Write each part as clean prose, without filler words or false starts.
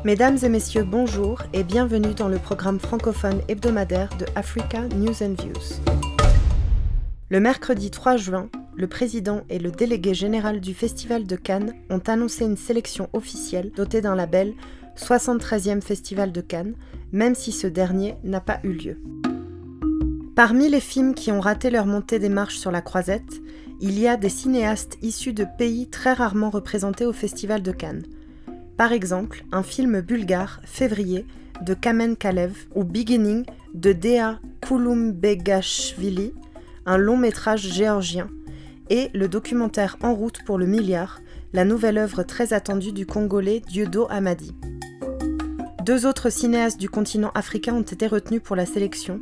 Mesdames et messieurs, bonjour et bienvenue dans le programme francophone hebdomadaire de Africa News and Views. Le mercredi 3 juin, le président et le délégué général du Festival de Cannes ont annoncé une sélection officielle dotée d'un label 73e Festival de Cannes, même si ce dernier n'a pas eu lieu. Parmi les films qui ont raté leur montée des marches sur la croisette, il y a des cinéastes issus de pays très rarement représentés au Festival de Cannes. Par exemple, un film bulgare, Février, de Kamen Kalev, ou Beginning, de Dea Kouloumbegashvili, un long métrage géorgien, et le documentaire En route pour le milliard, la nouvelle œuvre très attendue du Congolais Dieudo Hamadi. Deux autres cinéastes du continent africain ont été retenus pour la sélection,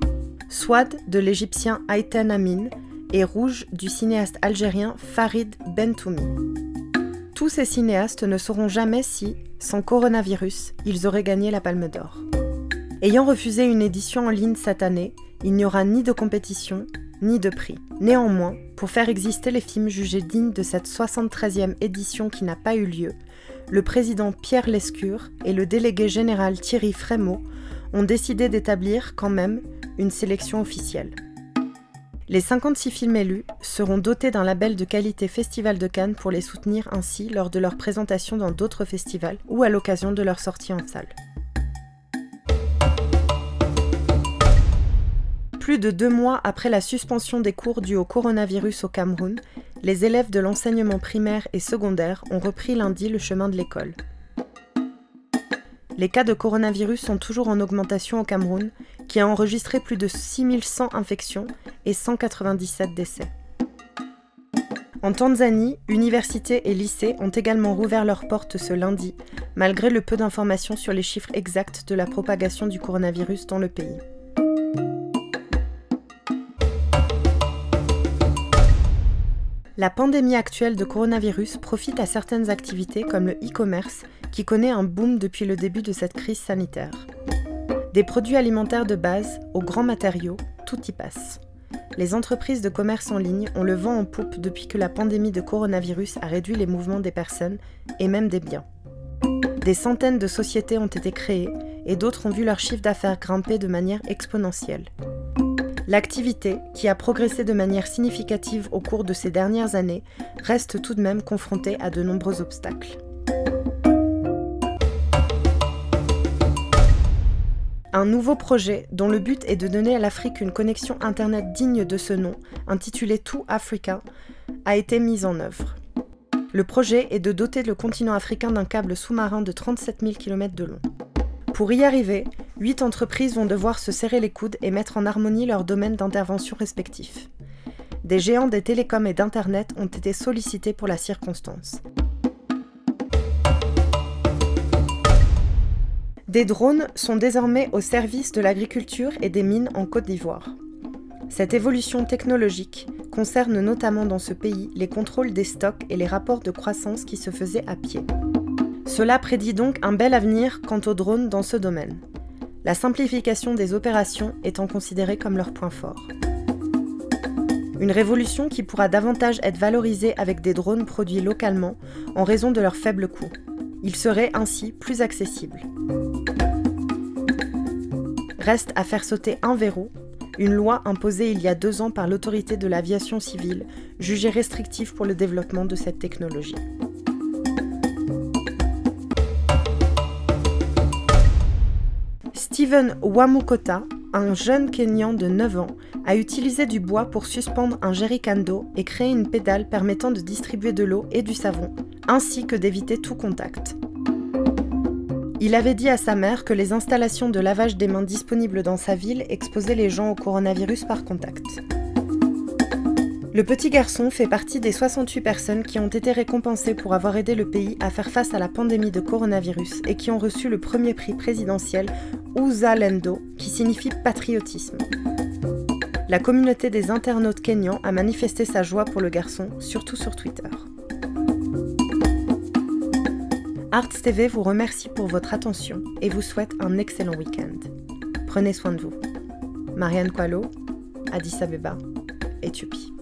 Swad de l'Égyptien Ayten Amin et Rouge du cinéaste algérien Farid Bentoumi. Tous ces cinéastes ne sauront jamais si, sans coronavirus, ils auraient gagné la Palme d'Or. Ayant refusé une édition en ligne cette année, il n'y aura ni de compétition, ni de prix. Néanmoins, pour faire exister les films jugés dignes de cette 73e édition qui n'a pas eu lieu, le président Pierre Lescure et le délégué général Thierry Frémaux ont décidé d'établir quand même une sélection officielle. Les 56 films élus seront dotés d'un label de qualité Festival de Cannes pour les soutenir ainsi lors de leur présentation dans d'autres festivals ou à l'occasion de leur sortie en salle. Plus de 2 mois après la suspension des cours dus au coronavirus au Cameroun, les élèves de l'enseignement primaire et secondaire ont repris lundi le chemin de l'école. Les cas de coronavirus sont toujours en augmentation au Cameroun, qui a enregistré plus de 6100 infections et 197 décès. En Tanzanie, universités et lycées ont également rouvert leurs portes ce lundi, malgré le peu d'informations sur les chiffres exacts de la propagation du coronavirus dans le pays. La pandémie actuelle de coronavirus profite à certaines activités comme le e-commerce, qui connaît un boom depuis le début de cette crise sanitaire. Des produits alimentaires de base aux grands matériaux, tout y passe. Les entreprises de commerce en ligne ont le vent en poupe depuis que la pandémie de coronavirus a réduit les mouvements des personnes et même des biens. Des centaines de sociétés ont été créées et d'autres ont vu leur chiffre d'affaires grimper de manière exponentielle. L'activité, qui a progressé de manière significative au cours de ces dernières années, reste tout de même confrontée à de nombreux obstacles. Un nouveau projet, dont le but est de donner à l'Afrique une connexion Internet digne de ce nom, intitulé To Africa, a été mis en œuvre. Le projet est de doter le continent africain d'un câble sous-marin de 37 000 km de long. Pour y arriver, 8 entreprises vont devoir se serrer les coudes et mettre en harmonie leurs domaines d'intervention respectifs. Des géants des télécoms et d'Internet ont été sollicités pour la circonstance. Des drones sont désormais au service de l'agriculture et des mines en Côte d'Ivoire. Cette évolution technologique concerne notamment dans ce pays les contrôles des stocks et les rapports de croissance qui se faisaient à pied. Cela prédit donc un bel avenir quant aux drones dans ce domaine, la simplification des opérations étant considérée comme leur point fort. Une révolution qui pourra davantage être valorisée avec des drones produits localement en raison de leur faible coût. Ils seraient ainsi plus accessibles. Reste à faire sauter un verrou, une loi imposée il y a 2 ans par l'autorité de l'aviation civile, jugée restrictive pour le développement de cette technologie. Steven Wamukota, un jeune Kényan de 9 ans, a utilisé du bois pour suspendre un jerrycan d'eau et créer une pédale permettant de distribuer de l'eau et du savon, ainsi que d'éviter tout contact. Il avait dit à sa mère que les installations de lavage des mains disponibles dans sa ville exposaient les gens au coronavirus par contact. Le petit garçon fait partie des 68 personnes qui ont été récompensées pour avoir aidé le pays à faire face à la pandémie de coronavirus et qui ont reçu le premier prix présidentiel Uzalendo, qui signifie patriotisme. La communauté des internautes kényans a manifesté sa joie pour le garçon, surtout sur Twitter. Arts TV vous remercie pour votre attention et vous souhaite un excellent week-end. Prenez soin de vous. Marianne Coallo, Addis Abeba, Éthiopie.